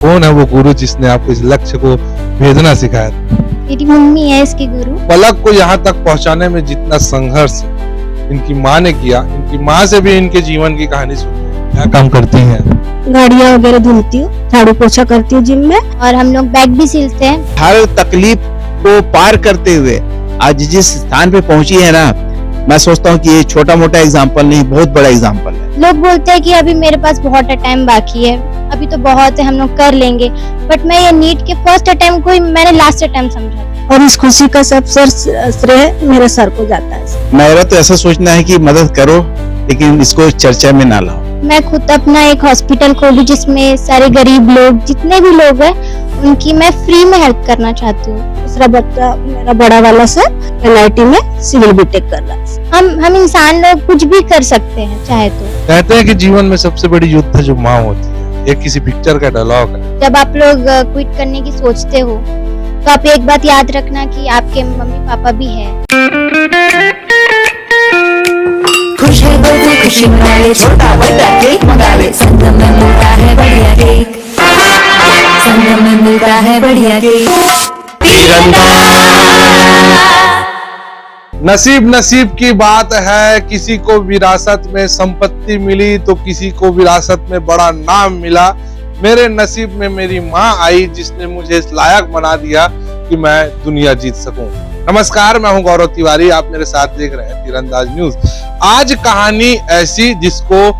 कौन है वो गुरु जिसने आपको इस लक्ष्य को भेजना सिखाया? मेरी मम्मी है इसकी गुरु। पलक को यहाँ तक पहुँचाने में जितना संघर्ष इनकी माँ ने किया, इनकी माँ से भी इनके जीवन की कहानी सुनिए। क्या काम करती हैं? गाड़ियाँ वगैरह धुलती हूँ, झाड़ू पोछा करती हूँ जिम में, और हम लोग बैग भी सिलते हैं। हर तकलीफ को पार करते हुए आज जिस स्थान पे पहुंची है ना, मैं सोचता हूँ कि ये छोटा मोटा एग्जाम्पल नहीं, बहुत बड़ा एग्जाम्पल है। लोग बोलते हैं कि अभी मेरे पास बहुत टाइम बाकी है, अभी तो बहुत है, हम लोग कर लेंगे, बट मैं ये नीट के फर्स्ट अटेम्प्ट को ही मैंने लास्ट अटेम्प्ट समझा, और इस खुशी का सब श्रेय मेरे सर को जाता है। मेरा तो ऐसा सोचना है कि मदद करो, लेकिन इसको चर्चा में ना लाओ। मैं खुद अपना एक हॉस्पिटल खोलूं जिसमें सारे गरीब लोग, जितने भी लोग हैं, उनकी मैं फ्री में हेल्प करना चाहती हूँ। दूसरा बच्चा मेरा बड़ा वाला सर NIT में सिविल बीटेक कर रहा है। हम इंसान लोग कुछ भी कर सकते हैं चाहे तो। कहते हैं कि जीवन में सबसे बड़ी योद्धा जो माँ होती है, ये किसी पिक्चर का डायलॉग है। जब आप लोग क्विट करने की सोचते हो तो आप एक बात याद रखना कि आपके मम्मी पापा भी है। खुश है तो भी खुशी मना ले, छोटा बड़ा केक मंगा ले, संगम में मिलता है बढ़िया केक, संगम में मिलता है बढ़िया केक। नसीब नसीब की बात है, किसी को विरासत में संपत्ति मिली तो किसी को विरासत में बड़ा नाम मिला। मेरे नसीब में मेरी माँ आई जिसने मुझे इस लायक बना दिया कि मैं दुनिया जीत सकूं। नमस्कार, मैं हूं गौरव तिवारी, आप मेरे साथ देख रहे हैं तीरंदाज न्यूज। आज कहानी ऐसी जिसको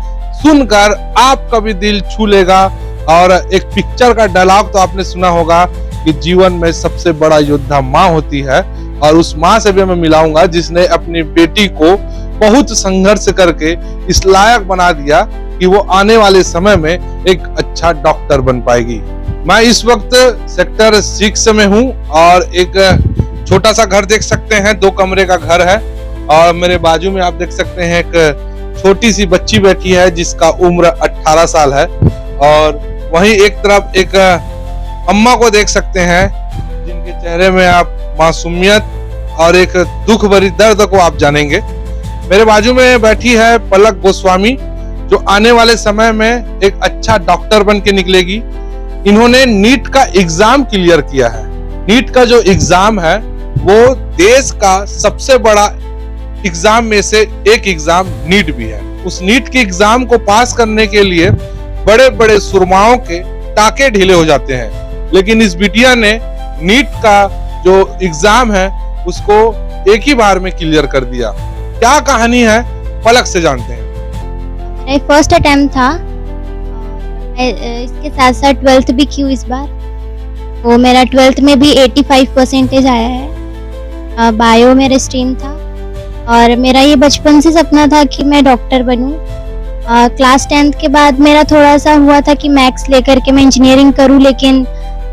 सुनकर आपका भी दिल छू लेगा, और एक पिक्चर का डायलॉग तो आपने सुना होगा कि जीवन में सबसे बड़ा योद्धा माँ होती है, और उस माँ से भी मैं मिलाऊंगा जिसने अपनी बेटी को बहुत संघर्ष करके इस लायक बना दिया कि वो आने वाले समय में एक अच्छा डॉक्टर बन पाएगी। मैं इस वक्त सेक्टर 6 में हूँ और एक छोटा सा घर देख सकते हैं, 2 कमरे का घर है, और मेरे बाजू में आप देख सकते हैं एक छोटी सी बच्ची बैठी है जिसका उम्र 18 साल है, और वहीं एक तरफ एक अम्मा को देख सकते हैं जिनके चेहरे में आप मासूमियत और एक दुख भरी दर्द को आप जानेंगे। मेरे बाजू में बैठी है पलक गोस्वामी, जो आने वाले समय में एक अच्छा डॉक्टर बन के निकलेगी। इन्होंने नीट का एग्जाम क्लियर किया है। नीट का जो एग्जाम है वो देश का सबसे बड़ा एग्जाम में से एक एग्जाम नीट भी है। उस नीट के एग्जाम को पास करने के लिए बड़े बड़े सुरमाओं के टाके ढीले हो जाते हैं, लेकिन इस बिटिया ने नीट का जो एग्जाम है उसको एक ही बार में क्लियर कर दिया। क्या कहानी है, पलक से जानते हैं। मेरा फर्स्ट अटेम्प्ट था, इसके साथ साथ 12th भी की इस बार। वो मेरा 12th में भी 85% आया है। बायो मेरा स्ट्रीम था, और मेरा ये बचपन से सपना था कि मैं डॉक्टर बनूं। क्लास 10th के बाद मेरा थोड़ा सा हुआ था कि मैथ्स लेकर के मैं इंजीनियरिंग करूं, लेकिन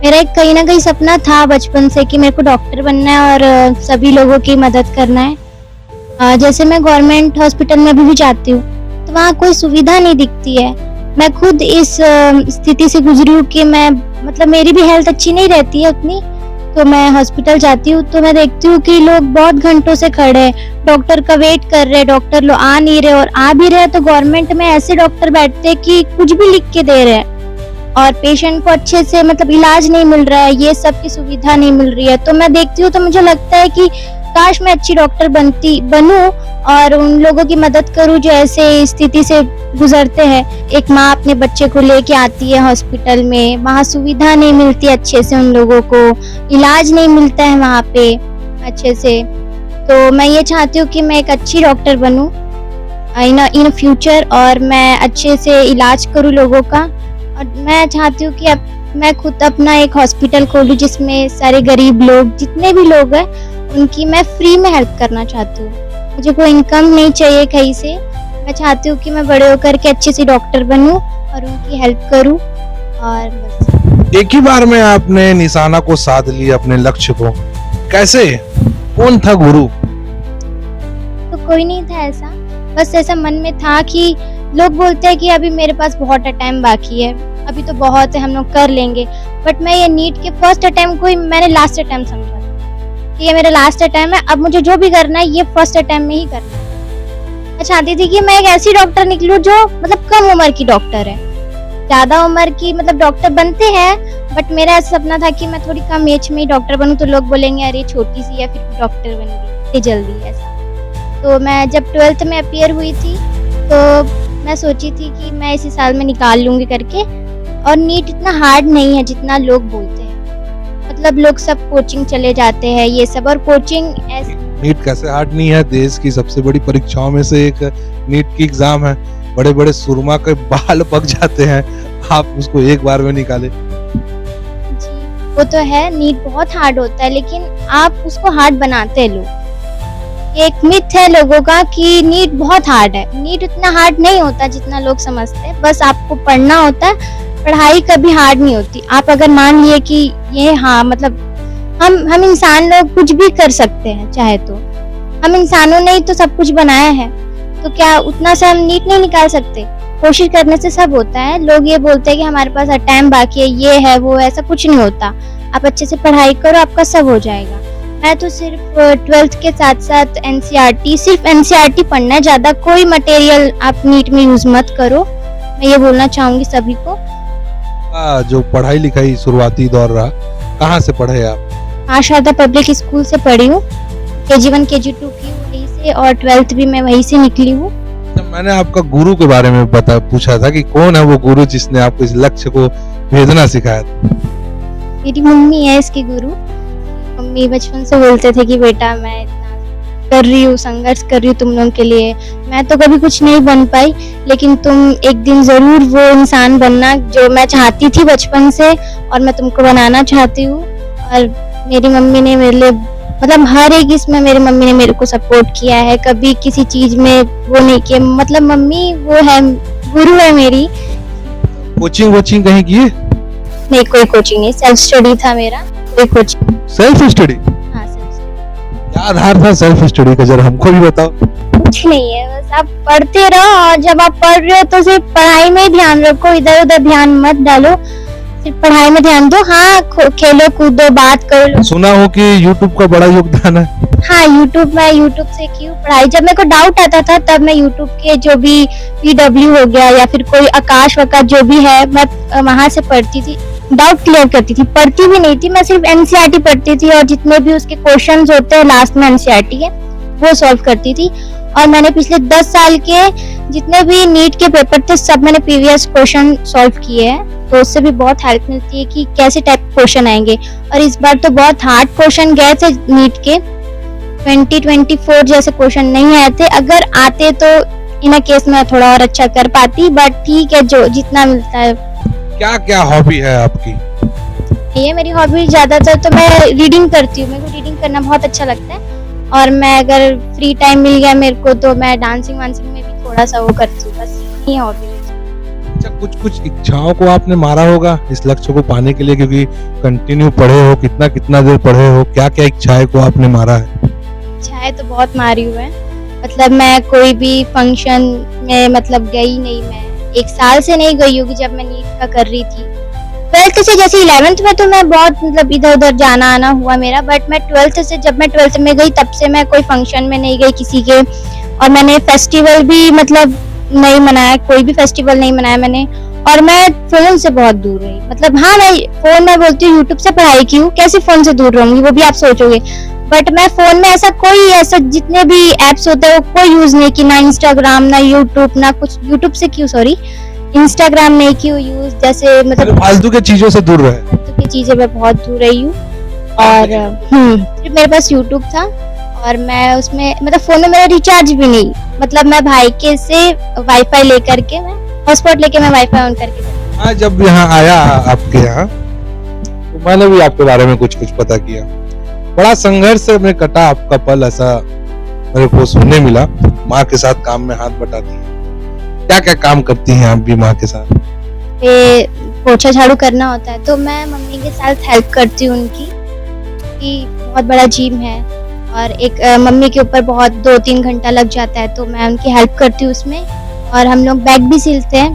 मेरा एक कहीं ना कहीं सपना था बचपन से कि मेरे को डॉक्टर बनना है और सभी लोगों की मदद करना है। जैसे मैं गवर्नमेंट हॉस्पिटल में भी जाती हूँ तो वहाँ कोई सुविधा नहीं दिखती है। मैं खुद इस स्थिति से गुजरी हूँ कि मैं मतलब मेरी भी हेल्थ अच्छी नहीं रहती है उतनी, तो मैं हॉस्पिटल जाती हूँ तो मैं देखती हूँ कि लोग बहुत घंटों से खड़े हैं, डॉक्टर का वेट कर रहे हैं, डॉक्टर लोग आ नहीं रहे, और आ भी रहे तो गवर्नमेंट में ऐसे डॉक्टर बैठते हैं कि कुछ भी लिख के दे रहे हैं, और पेशेंट को अच्छे से मतलब इलाज नहीं मिल रहा है, ये सब की सुविधा नहीं मिल रही है। तो मैं देखती हूँ तो मुझे लगता है कि काश मैं अच्छी डॉक्टर बनूं और उन लोगों की मदद करूं जो ऐसे स्थिति से गुजरते हैं। एक माँ अपने बच्चे को लेके आती है हॉस्पिटल में, वहाँ सुविधा नहीं मिलती अच्छे से, उन लोगों को इलाज नहीं मिलता है वहाँ पे अच्छे से। तो मैं ये चाहती हूँ कि मैं एक अच्छी डॉक्टर बनूं इन फ्यूचर, और मैं अच्छे से इलाज करूँ लोगों का। और मैं चाहती हूँ कि अब मैं खुद अपना एक हॉस्पिटल खोलूं जिसमें सारे गरीब लोग, जितने भी लोग हैं, उनकी मैं फ्री में हेल्प करना चाहती हूँ। मुझे कोई इनकम नहीं चाहिए कहीं से। मैं चाहती हूँ कि मैं बड़े होकर के अच्छे से डॉक्टर बनूं और उनकी हेल्प करूं, और बस। एक ही बार में आपने निशाना को साध लिया, अपने लक्ष्य को। कैसे? कौन था गुरु? तो कोई नहीं था ऐसा, बस ऐसा मन में था कि लोग बोलते हैं कि अभी मेरे पास बहुत टाइम बाकी है, अभी तो बहुत है, हम लोग कर लेंगे, बट मैं ये नीट के फर्स्ट अटेम्प्ट को ही मैंने लास्ट अटेम्प्ट समझा कि ये मेरा लास्ट अटेम्प्ट है। अब मुझे जो भी करना है ये फर्स्ट अटेम्प्ट में ही करना है। मैं चाहती थी कि मैं एक ऐसी डॉक्टर निकलूं जो मतलब कम उम्र की डॉक्टर है, ज्यादा उम्र की मतलब डॉक्टर बनते हैं, बट मेरा ऐसा सपना था कि मैं थोड़ी कम एज में ही डॉक्टर बनूं, तो लोग बोलेंगे अरे छोटी सी है फिर डॉक्टर बन गई इतनी जल्दी ऐसा। तो मैं जब 12th में अपीयर हुई थी तो मैं सोची थी कि मैं इसी साल में निकाल लूंगी करके। और नीट इतना हार्ड नहीं है जितना लोग बोलते हैं, मतलब लोग सब कोचिंग चले जाते हैं ये सब, और कोचिंग ऐसे नीट कैसे हार्ड नहीं है, देश की सबसे बड़ी परीक्षाओं में से एक नीट की एग्जाम है। बड़े बड़े सुरमा के बाल पक जाते हैं, आप उसको एक बार में निकाले। जी, वो तो है, नीट बहुत हार्ड होता है, लेकिन आप उसको हार्ड बनाते हैं लोग। एक मिथ है लोगों का कि नीट बहुत हार्ड है। नीट उतना हार्ड नहीं होता जितना लोग समझते हैं, बस आपको पढ़ना होता है। पढ़ाई कभी हार्ड नहीं होती। आप अगर मान लिए कि ये हाँ मतलब हम इंसान लोग कुछ भी कर सकते हैं चाहे तो, हम इंसानों ने ही तो सब कुछ बनाया है, तो क्या उतना से हम नीट नहीं निकाल सकते? कोशिश करने से सब होता है। लोग ये बोलते हैं कि हमारे पास टाइम बाकी है, ये है वो, ऐसा कुछ नहीं होता। आप अच्छे से पढ़ाई करो, आपका सब हो जाएगा। मैं तो सिर्फ 12th के साथ साथ एनसीईआरटी, सिर्फ एनसीईआरटी पढ़ना है, ज्यादा कोई मटेरियल आप नीट में यूज मत करो। मैं ये बोलना चाहूंगी सभी को। जो पढ़ाई लिखाई शुरुआती दौर रहा, कहाँ से पढ़े आप? आशादा पब्लिक स्कूल से पढ़ी हूँ, KG1 KG2 की वहीं से, और 12th भी मैं वहीं से निकली हूँ। मैंने आपका गुरु के बारे में पूछा था कि कौन है वो गुरु जिसने आपको इस लक्ष्य को भेजना सिखाया था? मेरी मम्मी है इसकी गुरु। मम्मी बचपन से बोलते थे कि बेटा मैं इतना कर रही हूँ, संघर्ष कर रही हूँ तुम लोगों के लिए। मैं तो कभी कुछ नहीं बन पाई, लेकिन तुम एक दिन जरूर वो इंसान बनना जो मैं चाहती थी बचपन से, और मैं तुमको बनाना चाहती हूँ। और मेरी मम्मी ने मेरे लिए मतलब हर एक इसमें मेरी मम्मी ने मेरे को सपोर्ट किया है, कभी किसी चीज में वो नहीं किया। मतलब मम्मी वो है, गुरु है मेरी। कोचिंग कहीं की है? नहीं, कोई कोचिंग नहीं, सेल्फ स्टडी था मेरा। कोई कोचिंग, सेल्फ स्टडी? हाँ सेल्फ स्टडी। क्या आधार था सेल्फ स्टडी का, जरा हमको भी बताओ। कुछ नहीं है, बस आप पढ़ते रहो, और जब आप पढ़ रहे हो तो सिर्फ पढ़ाई में ही ध्यान रखो, इधर उधर ध्यान मत डालो, सिर्फ पढ़ाई में ध्यान दो। हाँ, खेलो कूदो, बात करो। सुना हो कि YouTube का बड़ा योगदान है। हाँ, मैं यूट्यूब से की हूँ पढ़ाई। जब मेरे को डाउट आता था तब मैं यूट्यूब के जो भी PW हो गया या फिर कोई आकाश वकाश जो भी है, मैं वहां से पढ़ती थी, डाउट क्लियर करती थी। पढ़ती भी नहीं थी, मैं सिर्फ एनसीईआरटी पढ़ती थी, और जितने भी उसके क्वेश्चंस होते हैं लास्ट में एनसीईआरटी के, वो सॉल्व करती थी। और मैंने पिछले 10 साल के जितने भी नीट के पेपर थे सब मैंने प्रीवियस क्वेश्चन सॉल्व किए हैं, तो उससे भी बहुत हेल्प मिलती है कि कैसे टाइप क्वेश्चन आएंगे। और इस बार तो बहुत हार्ड क्वेश्चन गए थे नीट के, 2024 जैसे क्वेश्चन नहीं आए थे। अगर आते तो इन केस में थोड़ा और अच्छा कर पाती, बट ठीक है, जो जितना मिलता है। क्या क्या हॉबी है आपकी? ये मेरी हॉबी ज्यादातर तो मैं रीडिंग करती हूँ, मेरे को रीडिंग करना बहुत अच्छा लगता है। और मैं अगर फ्री टाइम मिल गया मेरे को तो मैं डांसिंग वांसिंग में भी थोड़ा सा वो करती हूँ, बस यही हॉबी है। अच्छा, कुछ इच्छाओं को आपने मारा होगा इस लक्ष्य को पाने के लिए, क्योंकि कंटिन्यू पढ़े हो, कितना देर पढ़े हो, क्या क्या इच्छाएं को आपने मारा है? इच्छाएं तो बहुत मारी हुई है, मतलब मैं कोई भी फंक्शन में मतलब गई नहीं। मैं 1 साल से नहीं गई होगी जब मैं नीट का कर रही थी। 12th से जैसे 11th में तो मैं बहुत मतलब इधर उधर जाना आना हुआ मेरा, बट मैं 12th से, जब मैं 12th में गई तब से मैं कोई फंक्शन में नहीं गई किसी के। और मैंने फेस्टिवल भी मतलब नहीं मनाया, कोई भी फेस्टिवल नहीं मनाया मैंने। और मैं फोन से बहुत दूर रही, मतलब हाँ मैं फोन में बोलती हूँ यूट्यूब से पढ़ाई की हूँ, कैसे फोन से दूर रहूंगी वो भी आप सोचोगे, बट मैं फोन में ऐसा जितने भी एप्स होते हैं वो कोई यूज नहीं की, ना इंस्टाग्राम ना यूट्यूब ना कुछ, यूट्यूब से क्यों सॉरी इंस्टाग्राम नहीं की यूज, जैसे मतलब फालतू के चीजों से दूर रहे। फालतू की चीजें मैं बहुत दूर रही हूँ। और फिर मेरे पास यूट्यूब था, और मैं उसमें मतलब फोन में मेरा रिचार्ज भी नहीं, मतलब मैं भाई के से वाईफाई लेकर के, मैं हॉटस्पॉट लेके मैं वाईफाई ऑन करके। हाँ, जब यहाँ आया आपके यहाँ तो मैंने भी आपके बारे में कुछ पता किया। बड़ा संघर्ष में कटा आपका पल, ऐसा मेरे को सुनने मिला। माँ के साथ काम में हाथ बटाती है, क्या क्या काम करती हैं आप भी माँ के साथ? पोछा झाड़ू करना होता है तो मैं मम्मी के साथ हेल्प करती हूँ उनकी, कि बहुत बड़ा जिम है और एक मम्मी के ऊपर बहुत 2-3 घंटा लग जाता है, तो मैं उनकी हेल्प करती हूँ उसमें। और हम लोग बैग भी सिलते हैं,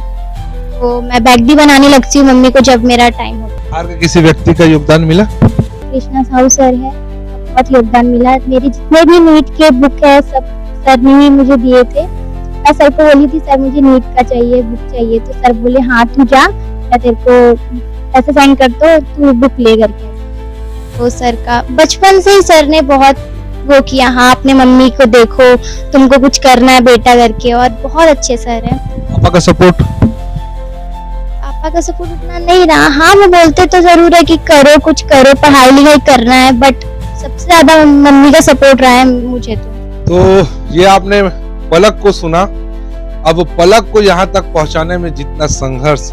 तो मैं बैग भी बनाने लगती हूँ मम्मी को जब मेरा टाइम होता है। बाहर के किसी व्यक्ति का योगदान मिला? कृष्णा साहू सर है, बहुत योगदान मिला। मेरे जितने भी नीट के बुक है सब सर ने ही मुझे दिए थे। मैं सर को बोली थी सर मुझे नीट का चाहिए बुक चाहिए, तो सर बोले हाँ तू जा मैं तेरे को ऐसे साइन कर दो, तू बुक ले करके। तो सर का बचपन से ही सर ने बहुत वो किया, हाँ अपने मम्मी को देखो, तुमको कुछ करना है बेटा करके, और बहुत अच्छे सर हैं। पापा का सपोर्ट? पापा का सपोर्ट उतना नहीं रहा, हाँ वो बोलते तो जरूर है कि करो, कुछ करो, पढ़ाई लिखाई करना है, बट सबसे ज्यादा मम्मी का सपोर्ट रहा है मुझे। तो ये आपने पलक को सुना। अब पलक को यहाँ तक पहुंचाने में जितना संघर्ष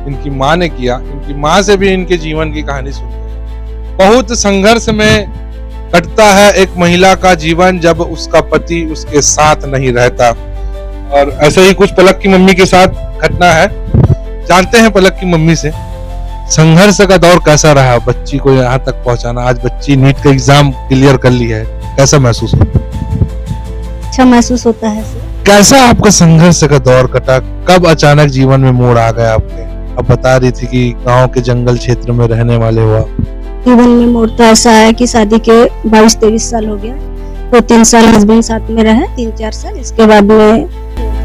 इनकी माँ ने किया, इनकी माँ से भी इनके जीवन की कहानी सुनते हैं। बहुत संघर्ष में कटता है एक महिला का जीवन जब उसका पति उसके साथ नहीं रहता, और ऐसे ही कुछ पलक की मम्मी के साथ घटना है। जानते हैं पलक की मम्मी से संघर्ष का दौर कैसा रहा बच्ची को यहाँ तक पहुंचाना। आज बच्ची नीट का एग्जाम क्लियर कर ली है, कैसा महसूस होता है? अच्छा महसूस होता है सर। कैसा आपका संघर्ष का दौर कटा, कब अचानक जीवन में मोड़ आ गया आपके? अब बता रही थी कि गांव के जंगल क्षेत्र में रहने वाले हुआ। जीवन में मोड़ तो ऐसा है कि शादी के 22-23 साल हो गया, 2-3 साल हस्बैंड साथ में रहे, 3-4 साल। इसके बाद में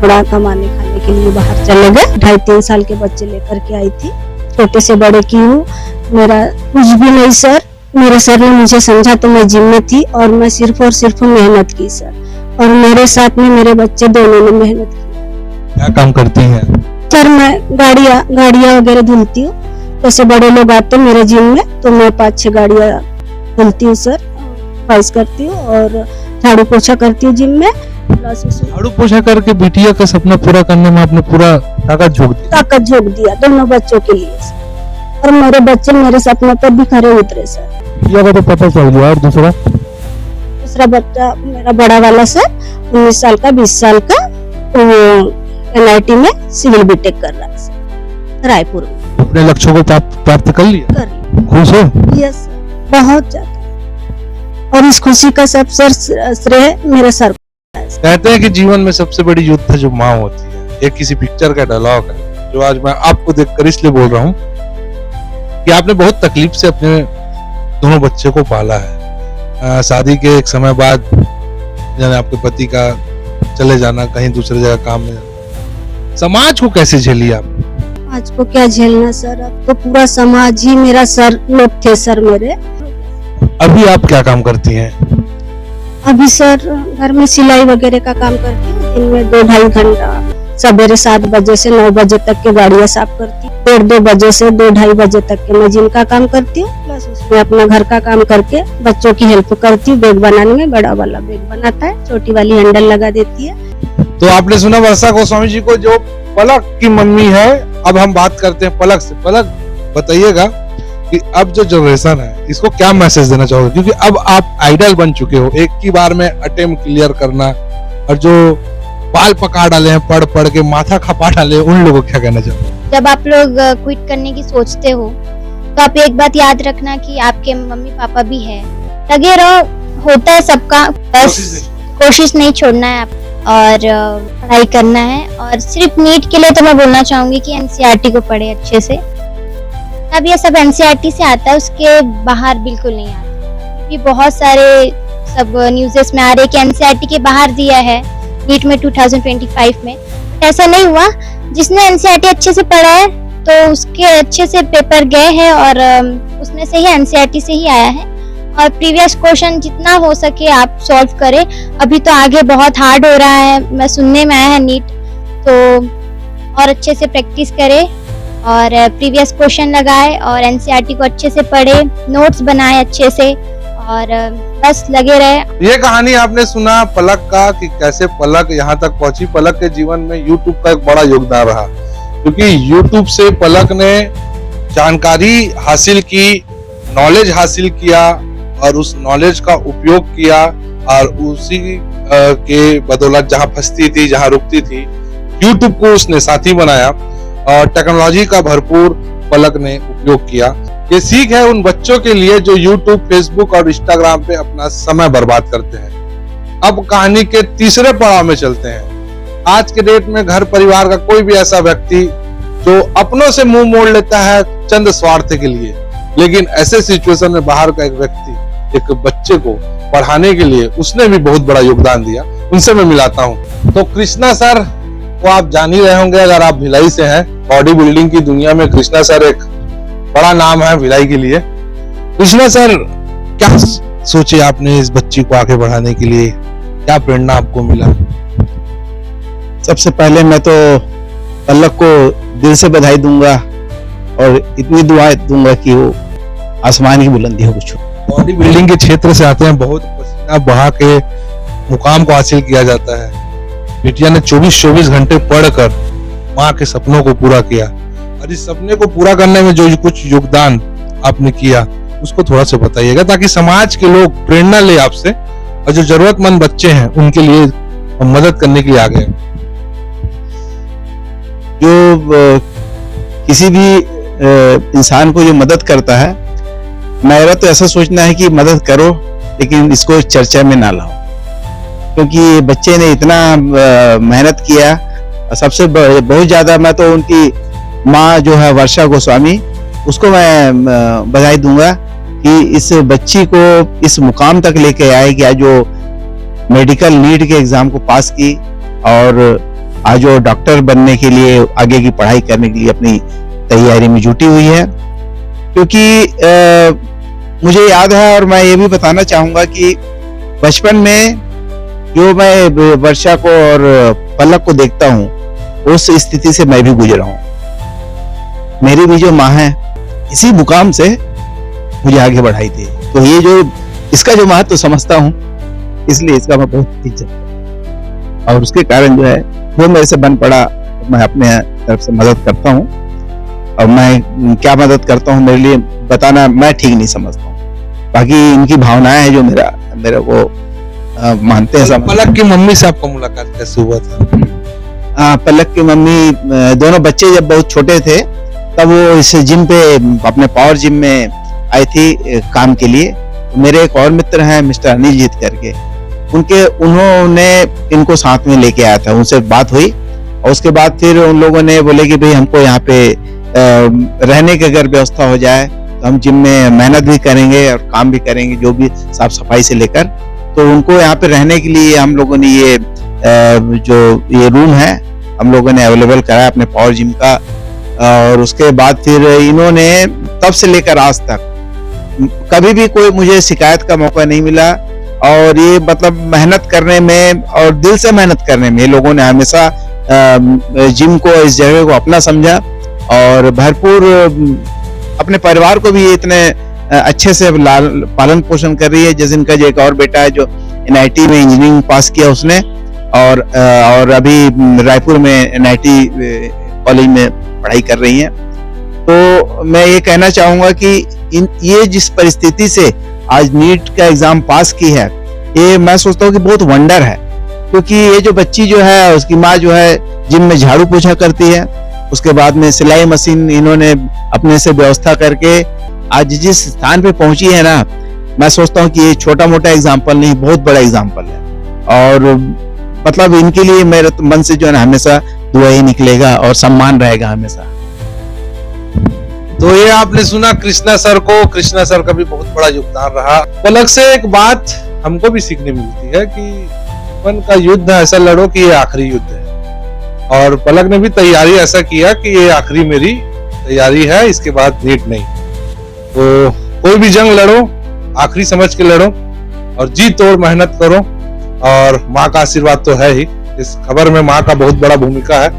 थोड़ा कमाने खाने के लिए बाहर चले गए। 2.5-3 साल के बच्चे लेकर के आई थी, छोटे से बड़े की हूँ। मेरा कुछ भी नहीं सर, मेरे सर ने मुझे समझा तो मैं जिम में थी, और मैं सिर्फ और सिर्फ मेहनत की सर, और मेरे साथ में मेरे बच्चे दोनों ने मेहनत की। क्या काम करती हैं? सर मैं गाड़ियाँ वगैरह धुलती हूँ। जैसे बड़े लोग आते हैं मेरे जिम में, तो मैं 5-6 गाड़ियाँ धुलती हूँ सर, फाइज करती हूँ, और झाड़ू पोछा करती हूँ जिम में। झाड़ू पोछा करके बिटिया का सपना पूरा करने में आपने पूरा ताकत झोंक दिया दोनों बच्चों के लिए सर। और मेरे बच्चे मेरे सपने पर भी खरे उतरे सर। बिटिया का तो पता चल गया, और दूसरा बच्चा मेरा बड़ा वाला सर 19 साल का, 20 साल का, वो NIT में सिविल बीटेक कर रहा है सर, रायपुर में। अपने लक्ष्यों को प्राप्त कर लिया? कर लिया। खुश हो? यस सर, बहुत ज्यादा। और इस खुशी का सब सर श्रेय मेरे सर को। कहते हैं कि जीवन में सबसे बड़ी योद्धा जो माँ होती है। एक किसी पिक्चर का डायलॉग है जो आज मैं आपको देखकर इसलिए बोल रहा हूँ कि आपने बहुत तकलीफ से अपने दोनों बच्चे को पाला है। शादी के एक समय बाद यानी आपके पति का चले जाना, कहीं दूसरी जगह काम में, समाज को कैसे झेली आप? आज को क्या झेलना सर, अब तो पूरा समाज ही मेरा सर लोग थे सर मेरे। अभी आप क्या काम करती हैं? अभी सर घर में सिलाई वगैरह का काम करती हूँ। दिन में 2-2.5 घंटा, सवेरे 7 बजे से 9 बजे तक के गाड़ियाँ साफ करती हूँ। 1:30 बजे से 2-2.5 बजे तक के मैं जिम का काम करती हूँ, प्लस उसमें अपना घर का काम करके बच्चों की हेल्प करती हूँ। बैग बनाने में बड़ा वाला बैग बनाता है, छोटी वाली हैंडल लगा देती है। तो आपने सुना वर्षा गोस्वामी जी को, जो पलक की मम्मी है। अब हम बात करते हैं पलक से। पलक बताइएगा कि अब जो जनरेशन है इसको क्या मैसेज देना चाहोगे, क्योंकि अब आप आइडल बन चुके हो, एक ही बार में अटेम्प्ट क्लियर करना, और जो बाल पका डाले हैं पढ़ पढ़ के, माथा खपा डाले, उन लोगों को क्या कहना चाहोगे? जब आप लोग क्विट करने की सोचते हो तो आप एक बात याद रखना कि आपके मम्मी पापा भी है, लगे रहो, होता है सबका, बस कोशिश नहीं छोड़ना है आप, और पढ़ाई करना है। और सिर्फ नीट के लिए तो मैं बोलना चाहूंगी कि NCERT को पढ़े अच्छे से। अब ये सब NCERT से आता है, उसके बाहर बिल्कुल नहीं आता, क्योंकि बहुत सारे सब न्यूज़ेस में आ रहे कि NCERT के बाहर दिया है नीट में 2025 में। ऐसा नहीं हुआ, जिसने NCERT अच्छे से पढ़ा है तो उसके अच्छे से पेपर गए हैं, और उसमें से ही NCERT से ही आया है। और प्रीवियस क्वेश्चन जितना हो सके आप सॉल्व करें। अभी तो आगे बहुत हार्ड हो रहा है, मैं सुनने में आया है नीट, तो और अच्छे से प्रैक्टिस करें, और प्रीवियस क्वेश्चन लगाए, और NCERT को अच्छे से पढ़े, नोट्स बनाए अच्छे से, और बस लगे रहे। ये कहानी आपने सुना पलक का कि कैसे पलक यहाँ तक पहुंची। पलक के जीवन में YouTube का एक बड़ा योगदान रहा, क्योंकि YouTube से पलक ने जानकारी हासिल की, नॉलेज हासिल किया, और उस नॉलेज का उपयोग किया, और उसी के बदौलत जहां फंसती थी, जहां रुकती थी, YouTube को उसने साथी बनाया, और टेक्नोलॉजी का भरपूर पलक ने उपयोग किया। ये सीख है उन बच्चों के लिए जो YouTube, Facebook और Instagram पे अपना समय बर्बाद करते हैं। अब कहानी के तीसरे पड़ाव में चलते हैं। आज के डेट में घर परिवार का कोई भी ऐसा व्यक्ति जो अपनों से मुंह मोड़ लेता है चंद स्वार्थ के लिए, लेकिन ऐसे सिचुएशन में बाहर का एक व्यक्ति एक बच्चे को पढ़ाने के लिए उसने भी बहुत बड़ा योगदान दिया, उनसे मैं मिलाता हूँ। तो कृष्णा सर वो आप जान ही रहे होंगे अगर आप भिलाई से हैं। बॉडी बिल्डिंग की दुनिया में कृष्णा सर एक बड़ा नाम है भिलाई के लिए। कृष्णा सर, क्या सोचे आपने इस बच्ची को आगे बढ़ाने के लिए, क्या प्रेरणा आपको मिला? सबसे पहले मैं तो पलक को दिल से बधाई दूंगा और इतनी दुआ दूंगा कि वो आसमान की बुलंदियों को छू। बॉडी बिल्डिंग के क्षेत्र से आते हैं, बहुत पसीना बहा के मुकाम को हासिल किया जाता है। बिटिया ने 24 घंटे पढ़कर माँ के सपनों को पूरा किया, और इस सपने को पूरा करने में जो कुछ योगदान आपने किया उसको थोड़ा सा बताइएगा, ताकि समाज के लोग प्रेरणा ले आपसे, और जो जरूरतमंद बच्चे हैं उनके लिए हम मदद करने के लिए आ गए। जो किसी भी इंसान को जो मदद करता है, मेरा तो ऐसा सोचना है कि मदद करो लेकिन इसको चर्चा में ना लाओ, क्योंकि बच्चे ने इतना मेहनत किया। सबसे बहुत ज्यादा मैं तो उनकी माँ जो है वर्षा गोस्वामी, उसको मैं बधाई दूंगा कि इस बच्ची को इस मुकाम तक लेके आए कि आज जो मेडिकल नीट के एग्जाम को पास की और आज वो डॉक्टर बनने के लिए आगे की पढ़ाई करने के लिए अपनी तैयारी में जुटी हुई है। क्योंकि मुझे याद है और मैं ये भी बताना चाहूंगा कि बचपन में जो मैं वर्षा को और पलक को देखता हूँ, उस स्थिति से मैं भी गुजरा हूँ। मेरी भी जो माँ है इसी मुकाम से मुझे आगे बढ़ाई थी, तो ये जो इसका जो महत्व तो समझता हूँ, इसलिए इसका मैं बहुत इज्जत और उसके कारण जो है वो मेरे से बन पड़ा। मैं अपने तरफ से मदद करता हूँ, और मैं क्या मदद करता हूँ मेरे लिए बताना मैं ठीक नहीं समझता हूँ। बाकी इनकी भावनाएं हैं जो मेरे को मानते हैं। पलक की मम्मी से आपका मुलाकात कैसे हुआ था? पलक की मम्मी, दोनों बच्चे जब बहुत छोटे थे तब वो इस जिम पे, अपने पावर जिम में आई थी काम के लिए। मेरे एक और मित्र हैं मिस्टर अनिल जीत करके, उन्होंने इनको साथ में लेके आया था, उनसे बात हुई और उसके बाद फिर उन लोगों ने बोले कि भाई हमको यहाँ पे रहने की अगर व्यवस्था हो जाए तो हम जिम में मेहनत भी करेंगे और काम भी करेंगे, जो भी साफ सफाई से लेकर। तो उनको यहाँ पे रहने के लिए हम लोगों ने ये रूम है हम लोगों ने अवेलेबल कराया अपने पावर जिम का। और उसके बाद फिर इन्होंने तब से लेकर आज तक कभी भी कोई मुझे शिकायत का मौका नहीं मिला, और ये मतलब मेहनत करने में और दिल से मेहनत करने में लोगों ने हमेशा जिम को, इस जगह को अपना समझा, और भरपूर अपने परिवार को भी इतने अच्छे से पालन पोषण कर रही है। जैसे इनका जो एक और बेटा है जो NIT में इंजीनियरिंग पास किया उसने, और अभी रायपुर में NIT कॉलेज में पढ़ाई कर रही हैं। तो मैं ये कहना चाहूंगा कि ये जिस परिस्थिति से आज नीट का एग्जाम पास की है, ये मैं सोचता हूँ कि बहुत वंडर है। क्योंकि ये जो बच्ची जो है, उसकी माँ जो है जिम में झाड़ू पोछा करती है, उसके बाद में सिलाई मशीन इन्होंने अपने से व्यवस्था करके आज जिस स्थान पे पहुंची है ना, मैं सोचता हूँ कि ये छोटा मोटा एग्जाम्पल नहीं, बहुत बड़ा एग्जाम्पल है। और मतलब इनके लिए मेरे मन से जो है ना हमेशा दुआ ही निकलेगा और सम्मान रहेगा हमेशा। तो ये आपने सुना कृष्णा सर को। कृष्णा सर का भी बहुत बड़ा योगदान रहा। पलक से एक बात हमको भी सीखने मिलती है कि जीवन का युद्ध ऐसा लड़ो कि ये आखिरी युद्ध है, और पलक ने भी तैयारी ऐसा किया कि ये आखिरी मेरी तैयारी है, इसके बाद नीट नहीं। तो कोई भी जंग लड़ो, आखिरी समझ के लड़ो और जी तोड़ मेहनत करो, और माँ का आशीर्वाद तो है ही। इस खबर में माँ का बहुत बड़ा भूमिका है।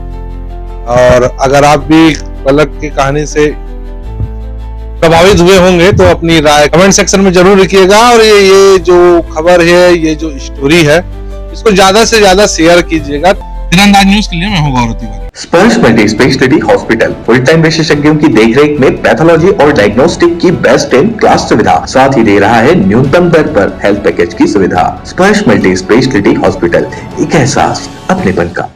और अगर आप भी पलक की कहानी से प्रभावित हुए होंगे तो अपनी राय कमेंट सेक्शन में जरूर लिखिएगा, और ये जो खबर है, ये जो स्टोरी है, इसको ज्यादा से ज्यादा शेयर कीजिएगा। तीरंदाज न्यूज के लिए मैं हूं गौरव तिवारी। स्पर्श multi speciality hospital full time विशेषज्ञों की देखरेख में पैथोलॉजी और डायग्नोस्टिक की बेस्ट इन क्लास सुविधा, साथ ही दे रहा है न्यूनतम दर पर हेल्थ पैकेज की सुविधा। स्पर्श मल्टी स्पेशलिटी हॉस्पिटल, एक एहसास अपनेपन का।